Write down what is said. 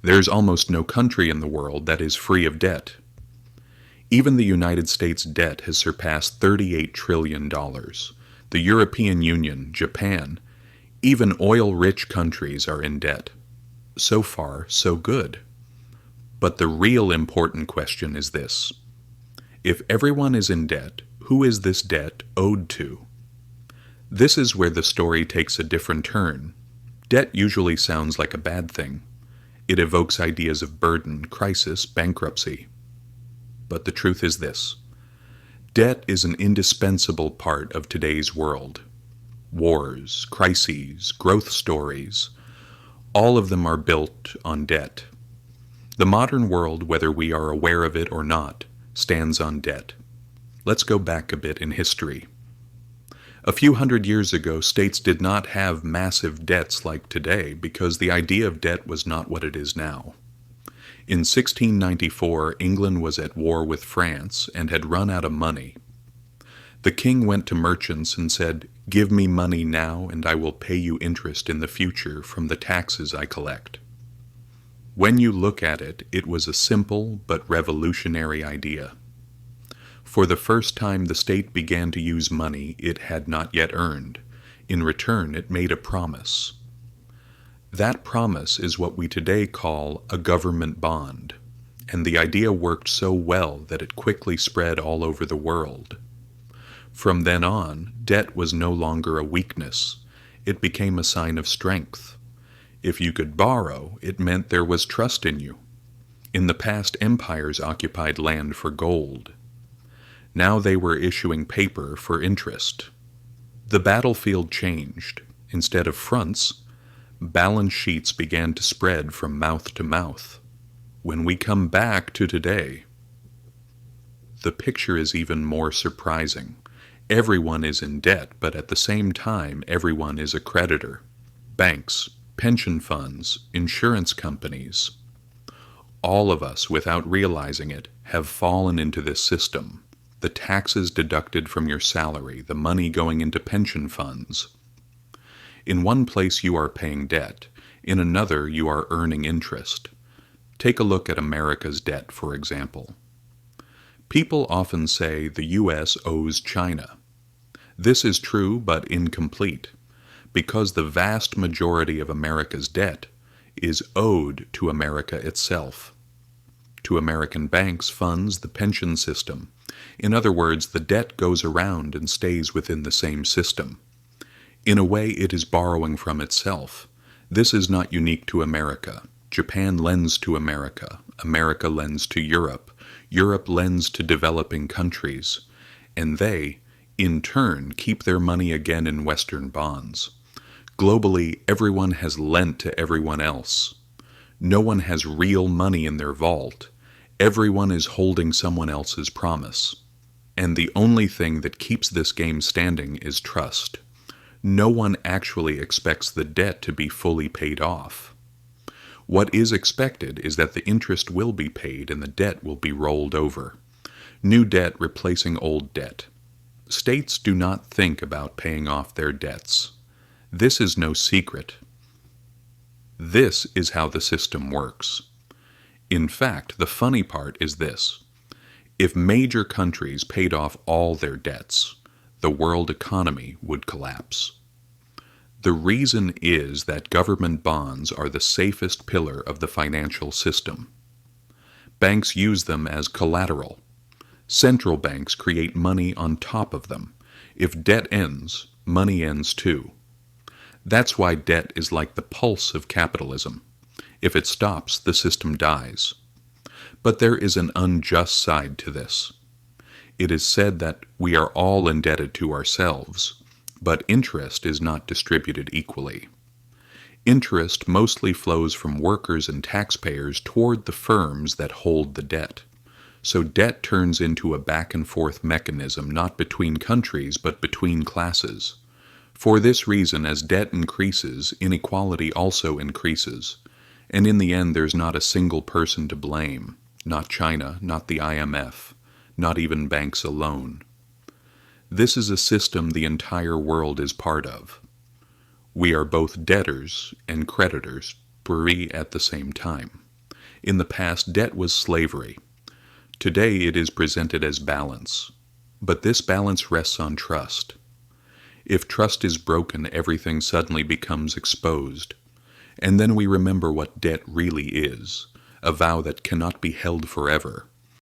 There's almost no country in the world that is free of debt. Even the United States debt has surpassed $38 trillion. The European Union, Japan, even oil-rich countries are in debt. So far, so good. But the real important question is this. If everyone is in debt, who is this debt owed to? This is where the story takes a different turn. Debt usually sounds like a bad thing. It evokes ideas of burden, crisis, bankruptcy. But the truth is this. Debt is an indispensable part of today's world. Wars, crises, growth stories, all of them are built on debt. The modern world, whether we are aware of it or not, stands on debt. Let's go back a bit in history. A few hundred years ago, states did not have massive debts like today because the idea of debt was not what it is now. In 1694, England was at war with France and had run out of money. The king went to merchants and said, "Give me money now and I will pay you interest in the future from the taxes I collect." When you look at it, it was a simple but revolutionary idea. For the first time, the state began to use money it had not yet earned. In return, it made a promise. That promise is what we today call a government bond, and the idea worked so well that it quickly spread all over the world. From then on, debt was no longer a weakness. It became a sign of strength. If you could borrow, it meant there was trust in you. In the past, empires occupied land for gold. Now they were issuing paper for interest. The battlefield changed. Instead of fronts, balance sheets began to spread from mouth to mouth. When we come back to today, the picture is even more surprising. Everyone is in debt, but at the same time, everyone is a creditor. Banks, pension funds, insurance companies. All of us, without realizing it, have fallen into this system. The taxes deducted from your salary, the money going into pension funds. In one place you are paying debt, in another you are earning interest. Take a look at America's debt, for example. People often say the U.S. owes China. This is true but incomplete, because the vast majority of America's debt is owed to America itself, to American banks, funds, the pension system. In other words, the debt goes around and stays within the same system. In a way, it is borrowing from itself. This is not unique to America. Japan lends to America. America lends to Europe. Europe lends to developing countries. And they, in turn, keep their money again in Western bonds. Globally, everyone has lent to everyone else. No one has real money in their vault. Everyone is holding someone else's promise. And the only thing that keeps this game standing is trust. No one actually expects the debt to be fully paid off. What is expected is that the interest will be paid and the debt will be rolled over. New debt replacing old debt. States do not think about paying off their debts. This is no secret. This is how the system works. In fact, the funny part is this. If major countries paid off all their debts, the world economy would collapse. The reason is that government bonds are the safest pillar of the financial system. Banks use them as collateral. Central banks create money on top of them. If debt ends, money ends too. That's why debt is like the pulse of capitalism. If it stops, the system dies. But there is an unjust side to this. It is said that we are all indebted to ourselves, but interest is not distributed equally. Interest mostly flows from workers and taxpayers toward the firms that hold the debt. So debt turns into a back-and-forth mechanism not between countries but between classes. For this reason, as debt increases, inequality also increases. And in the end, there's not a single person to blame. Not China, not the IMF, not even banks alone. This is a system the entire world is part of. We are both debtors and creditors, free at the same time. In the past, debt was slavery. Today it is presented as balance. But this balance rests on trust. If trust is broken, everything suddenly becomes exposed. And then we remember what debt really is, a vow that cannot be held forever.